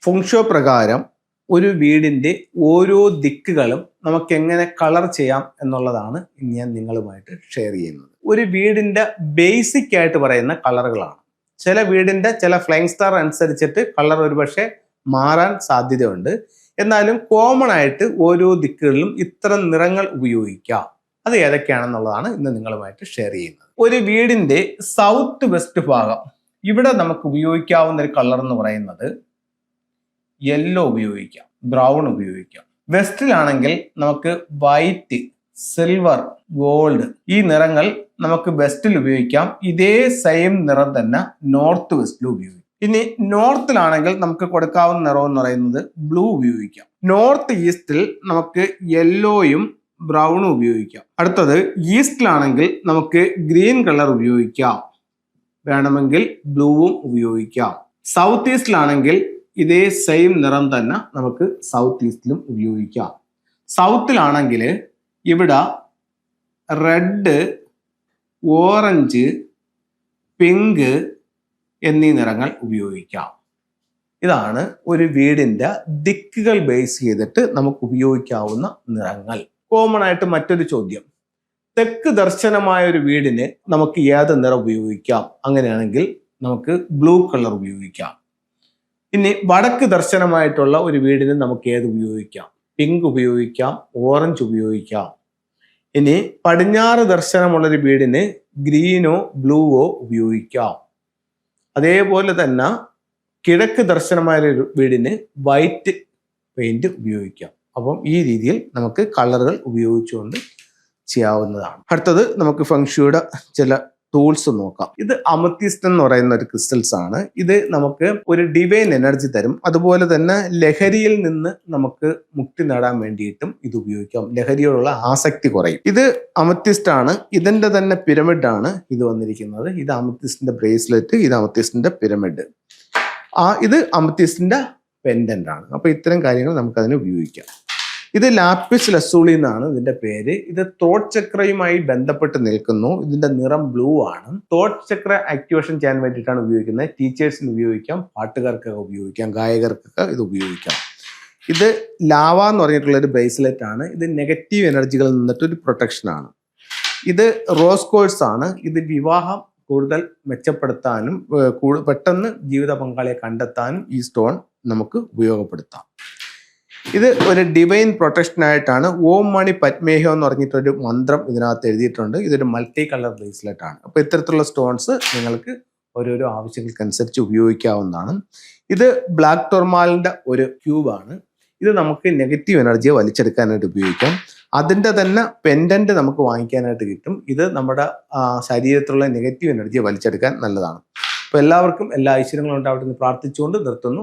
ഫെങ്ഷോ പ്രകാരം ഒരു വീടിൻ്റെ ഓരോ ദിക്കുകളും നമുക്ക് എങ്ങനെ കളർ ചെയ്യാം എന്നുള്ളതാണ് ഇന്ന് ഞാൻ നിങ്ങളുമായിട്ട് ഷെയർ ചെയ്യുന്നത്. ഒരു വീടിൻ്റെ ബേസിക് ആയിട്ട് പറയുന്ന കളറുകളാണ്. ചില വീടിൻ്റെ ചില ഫ്ലൈങ് സ്റ്റാർ അനുസരിച്ചിട്ട് കളർ ഒരുപക്ഷെ മാറാൻ സാധ്യതയുണ്ട്. എന്നാലും കോമൺ ആയിട്ട് ഓരോ ദിക്കുകളിലും ഇത്തരം നിറങ്ങൾ ഉപയോഗിക്കാം. അത് ഏതൊക്കെയാണെന്നുള്ളതാണ് ഇന്ന് നിങ്ങളുമായിട്ട് ഷെയർ ചെയ്യുന്നത്. ഒരു വീടിൻ്റെ സൗത്ത് വെസ്റ്റ് ഭാഗം, ഇവിടെ നമുക്ക് ഉപയോഗിക്കാവുന്ന ഒരു കളർ എന്ന് പറയുന്നത് യെല്ലോ ഉപയോഗിക്കാം, ബ്രൗൺ ഉപയോഗിക്കാം. വെസ്റ്റിലാണെങ്കിൽ നമുക്ക് വൈറ്റ്, സിൽവർ, ഗോൾഡ് ഈ നിറങ്ങൾ നമുക്ക് വെസ്റ്റിൽ ഉപയോഗിക്കാം. ഇതേ സെയിം നിറം തന്നെ നോർത്ത് വെസ്റ്റിലും ഉപയോഗിക്കാം. ഇനി നോർത്തിലാണെങ്കിൽ നമുക്ക് കൊടുക്കാവുന്ന നിറം എന്ന് പറയുന്നത് ബ്ലൂ ഉപയോഗിക്കാം. നോർത്ത് ഈസ്റ്റിൽ നമുക്ക് യെല്ലോയും ബ്രൗണും ഉപയോഗിക്കാം. അടുത്തത് ഈസ്റ്റിലാണെങ്കിൽ നമുക്ക് ഗ്രീൻ കളർ ഉപയോഗിക്കാം, വേണമെങ്കിൽ ബ്ലൂവും ഉപയോഗിക്കാം. സൗത്ത് ഈസ്റ്റിലാണെങ്കിൽ ഇതേ സെയിം നിറം തന്നെ നമുക്ക് സൗത്ത് ഈസ്റ്റിലും ഉപയോഗിക്കാം. സൗത്തിലാണെങ്കിൽ ഇവിടെ റെഡ്, ഓറഞ്ച്, പിങ്ക് എന്നീ നിറങ്ങൾ ഉപയോഗിക്കാം. ഇതാണ് ഒരു വീടിൻ്റെ ദിക്കുകൾ ബേസ് ചെയ്തിട്ട് നമുക്ക് ഉപയോഗിക്കാവുന്ന നിറങ്ങൾ. കോമൺ ആയിട്ട് മറ്റൊരു ചോദ്യം, തെക്ക് ദർശനമായ ഒരു വീടിന് നമുക്ക് ഏത് നിറം ഉപയോഗിക്കാം? അങ്ങനെയാണെങ്കിൽ നമുക്ക് ബ്ലൂ കളർ ഉപയോഗിക്കാം. ഇനി വടക്ക് ദർശനമായിട്ടുള്ള ഒരു വീടിന് നമുക്ക് ഏത് ഉപയോഗിക്കാം? പിങ്ക് ഉപയോഗിക്കാം, ഓറഞ്ച് ഉപയോഗിക്കാം. ഇനി പടിഞ്ഞാറ് ദർശനമുള്ളൊരു വീടിന് ഗ്രീനോ ബ്ലൂവോ ഉപയോഗിക്കാം. അതേപോലെ തന്നെ കിഴക്ക് ദർശനമായ ഒരു വീടിന് വൈറ്റ് പെയിന്റ് ഉപയോഗിക്കാം. അപ്പം ഈ രീതിയിൽ നമുക്ക് കളറുകൾ ഉപയോഗിച്ചുകൊണ്ട് ചെയ്യാവുന്നതാണ്. അടുത്തത് നമുക്ക് ഫെങ്ഷുയുടെ ചില ടൂൾസ് നോക്കാം. ഇത് അമത്തിസ്റ്റ് എന്ന് പറയുന്ന ഒരു ക്രിസ്റ്റൽസ് ആണ്. ഇത് നമുക്ക് ഒരു ഡിവൈൻ എനർജി തരും. അതുപോലെ തന്നെ ലഹരിയിൽ നിന്ന് നമുക്ക് മുക്തി നേടാൻ വേണ്ടിയിട്ടും ഇത് ഉപയോഗിക്കാം. ലഹരിയോടുള്ള ആസക്തി കുറയും. ഇത് അമത്തിസ്റ്റ് ആണ്. ഇതിന്റെ തന്നെ പിരമിഡ് ആണ് ഇത് വന്നിരിക്കുന്നത്. ഇത് അമത്തിസ്റ്റിന്റെ ബ്രേസ്ലെറ്റ്, ഇത് അമത്തിസ്റ്റിന്റെ പിരമിഡ്, ഇത് അമത്തിസ്റ്റിന്റെ പെൻഡന്റ് ആണ്. അപ്പൊ ഇത്തരം കാര്യങ്ങൾ നമുക്ക് അതിന് ഉപയോഗിക്കാം. ഇത് ലാപ്പിസ് ലസൂളി എന്നാണ് ഇതിന്റെ പേര്. ഇത് തോട്ട് ചക്രയുമായി ബന്ധപ്പെട്ട് നിൽക്കുന്നു. ഇതിന്റെ നിറം ബ്ലൂ ആണ്. തോട്ട് ചക്ര ആക്ടിവേഷൻ ചെയ്യാൻ വേണ്ടിയിട്ടാണ് ഉപയോഗിക്കുന്നത്. ടീച്ചേഴ്സിന് ഉപയോഗിക്കാം, പാട്ടുകാർക്കൊക്കെ ഉപയോഗിക്കാം, ഗായകർക്കൊക്കെ ഇത് ഉപയോഗിക്കാം. ഇത് ലാവ എന്ന് പറഞ്ഞിട്ടുള്ള ഒരു ബ്രേസ്ലെറ്റ് ആണ്. ഇത് നെഗറ്റീവ് എനർജികളിൽ നിന്നിട്ട് ഒരു പ്രൊട്ടക്ഷൻ ആണ്. ഇത് റോസ് കോഴ്സ് ആണ്. ഇത് വിവാഹം കൂടുതൽ മെച്ചപ്പെടുത്താനും പെട്ടെന്ന് ജീവിത പങ്കാളിയെ കണ്ടെത്താനും ഈ സ്റ്റോൺ നമുക്ക് ഉപയോഗപ്പെടുത്താം. ഇത് ഒരു ഡിവൈൻ പ്രൊട്ടക്ഷൻ ആയിട്ടാണ്. ഓം മണി പത്മേഹം എന്ന് പറഞ്ഞിട്ടൊരു മന്ത്രം ഇതിനകത്ത് എഴുതിയിട്ടുണ്ട്. ഇതൊരു മൾട്ടി കളർ ബ്രേസ്ലെറ്റ് ആണ്. അപ്പോൾ ഇത്തരത്തിലുള്ള സ്റ്റോൺസ് നിങ്ങൾക്ക് ഓരോരോ ആവശ്യങ്ങൾക്കനുസരിച്ച് ഉപയോഗിക്കാവുന്നതാണ്. ഇത് ബ്ലാക്ക് ടൊർമാലിൻ്റെ ഒരു ക്യൂബാണ്. ഇത് നമുക്ക് നെഗറ്റീവ് എനർജിയെ വലിച്ചെടുക്കാനായിട്ട് ഉപയോഗിക്കാം. അതിൻ്റെ തന്നെ പെൻഡന്റ് നമുക്ക് വാങ്ങിക്കാനായിട്ട് കിട്ടും. ഇത് നമ്മുടെ ശരീരത്തിലുള്ള നെഗറ്റീവ് എനർജിയെ വലിച്ചെടുക്കാൻ നല്ലതാണ്. അപ്പോൾ എല്ലാവർക്കും എല്ലാ ഐശ്വര്യങ്ങളും ഉണ്ടാവട്ടെ എന്ന് പ്രാർത്ഥിച്ചുകൊണ്ട് നിർത്തുന്നു.